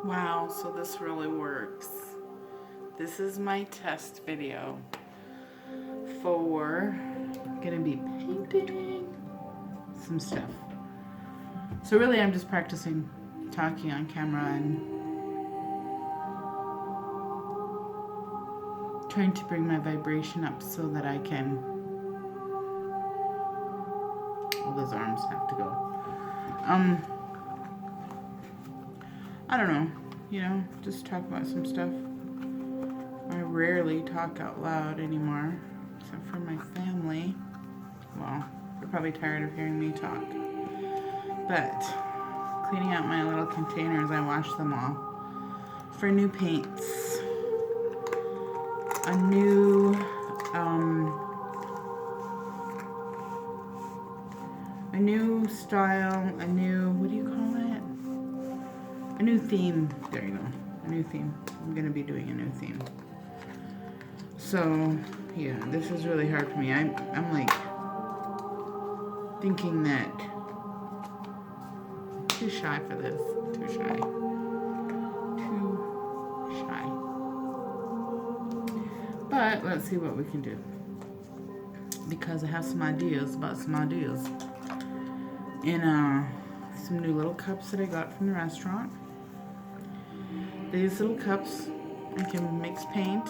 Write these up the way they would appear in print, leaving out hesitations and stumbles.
Wow, so this really works. This is my test video for gonna be painting some stuff. So really I'm just practicing talking on camera and trying to bring my vibration up so that I can, well, those arms have to go. I don't know, just talk about some stuff. I rarely talk out loud anymore, except for my family. Well, they're probably tired of hearing me talk. But cleaning out my little containers, I wash them all for new paints, a new style, a new, what do you call it? A new theme. There you go. A new theme. I'm gonna be doing a new theme. So yeah, this is really hard for me. I'm like thinking that I'm too shy for this. Too shy. But let's see what we can do. Because I have some ideas about some ideas. In some new little cups that I got from the restaurant. These little cups, I can mix paint,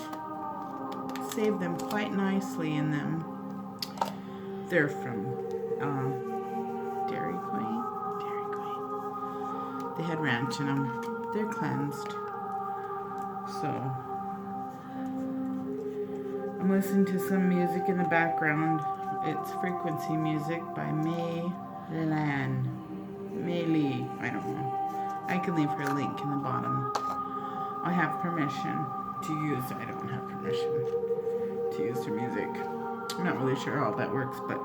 save them quite nicely in them. They're from Dairy Queen. They had ranch in them. They're cleansed. So I'm listening to some music in the background. It's Frequency Music by May Lee. I don't know. I can leave her link in the bottom. I have permission to use. I don't have permission to use her music. I'm not really sure how that works, but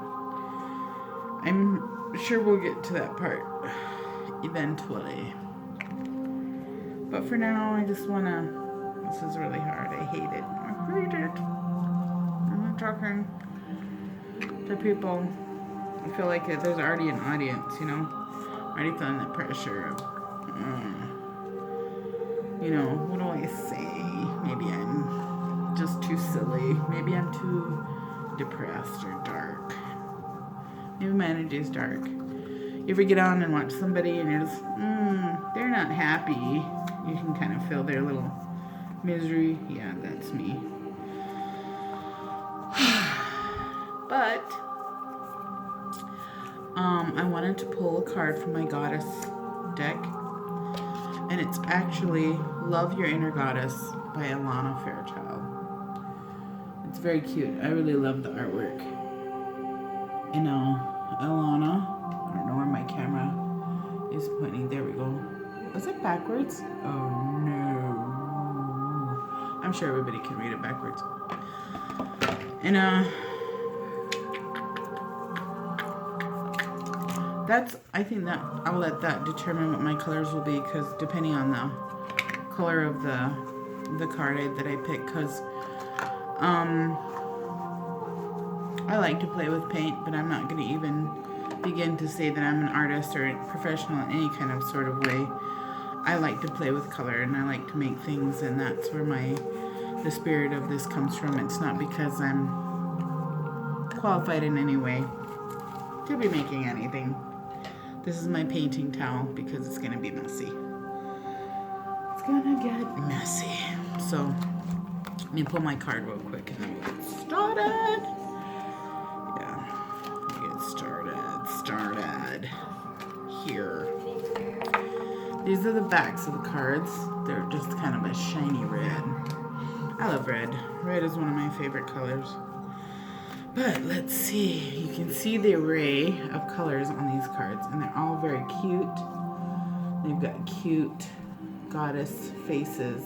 I'm sure we'll get to that part eventually. But for now, I just wanna. This is really hard. I hate it. I hate it. I'm not talking to people. I feel like there's already an audience, I'm already feeling the pressure of, what do I say? Maybe I'm just too silly. Maybe I'm too depressed or dark. Maybe my energy is dark. You ever get on and watch somebody and you're just, they're not happy. You can kind of feel their little misery. Yeah, that's me. But I wanted to pull a card from my Goddess deck, and it's actually Love Your Inner Goddess by Alana Fairchild. It's very cute. I really love the artwork. Alana, I don't know where my camera is pointing. There we go. Was it backwards? Oh no. I'm sure everybody can read it backwards. And I think that I'll let that determine what my colors will be, because depending on the color of the card that I pick, because I like to play with paint, but I'm not going to even begin to say that I'm an artist or a professional in any kind of sort of way. I like to play with color and I like to make things, and that's where the spirit of this comes from. It's not because I'm qualified in any way to be making anything. This is my painting towel because it's going to be messy. It's going to get messy. So, let me pull my card real quick and then we'll get started. Yeah, we'll get started here. These are the backs of the cards. They're just kind of a shiny red. I love red. Red is one of my favorite colors. But let's see. You can see the array of colors on these cards, and they're all very cute. They've got cute goddess faces,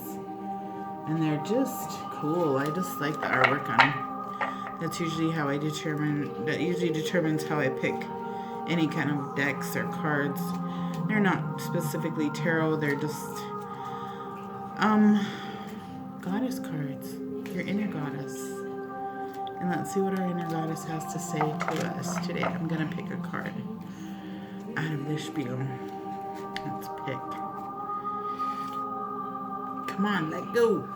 and they're just cool. I just like the artwork on them. That's usually how I determines how I pick any kind of decks or cards. They're not specifically tarot. They're just goddess cards. Your inner goddess. And let's see what our inner goddess has to say to us today. I'm going to pick a card out of this spiel. Let's pick. Come on, let go.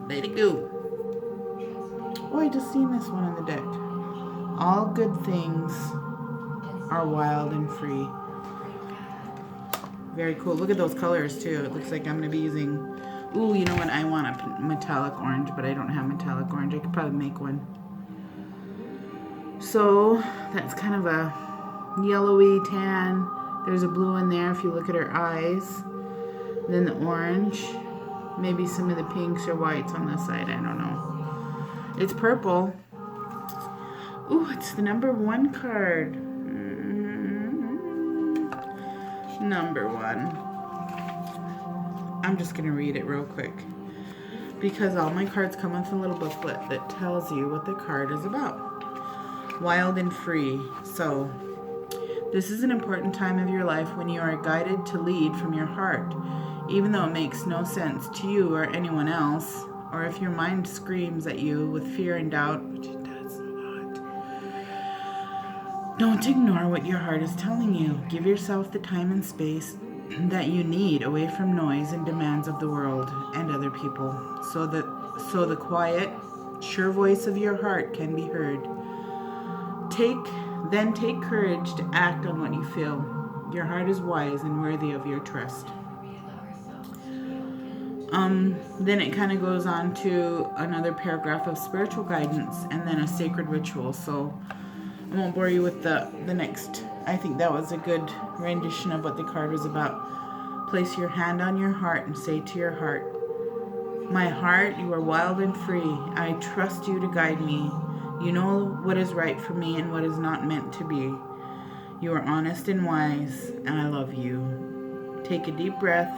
Let it go. Oh, I just seen this one on the deck. All good things are wild and free. Very cool. Look at those colors too. It looks like I'm going to be using... Ooh, you know what? I want a metallic orange, but I don't have metallic orange. I could probably make one. So that's kind of a yellowy tan. There's a blue in there if you look at her eyes. Then the orange. Maybe some of the pinks or whites on this side. I don't know. It's purple. Ooh, it's the number 1 card. Number 1. I'm just going to read it real quick. Because all my cards come with a little booklet that tells you what the card is about. Wild and free. So, this is an important time of your life when you are guided to lead from your heart. Even though it makes no sense to you or anyone else, or if your mind screams at you with fear and doubt, which it does a lot. Don't ignore what your heart is telling you. Give yourself the time and space that you need away from noise and demands of the world and other people, so the quiet, sure voice of your heart can be heard. Then take courage to act on what you feel. Your heart is wise and worthy of your trust. Then it kind of goes on to another paragraph of spiritual guidance and then a sacred ritual. So I won't bore you with the next. I think that was a good rendition of what the card was about. Place your hand on your heart and say to your heart, "My heart, you are wild and free. I trust you to guide me. You know what is right for me and what is not meant to be. You are honest and wise, and I love you." Take a deep breath.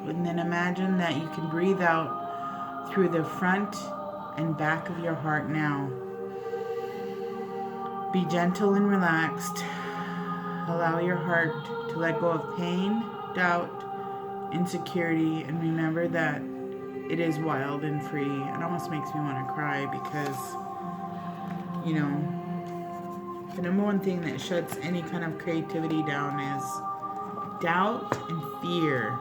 And then imagine that you can breathe out through the front and back of your heart now. Be gentle and relaxed. Allow your heart to let go of pain, doubt, insecurity, and remember that it is wild and free. It almost makes me want to cry because, you know, the number one thing that shuts any kind of creativity down is doubt and fear.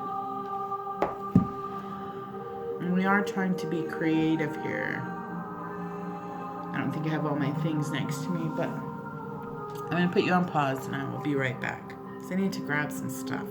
And we are trying to be creative here. I don't think I have all my things next to me, but I'm going to put you on pause and I will be right back. So I need to grab some stuff.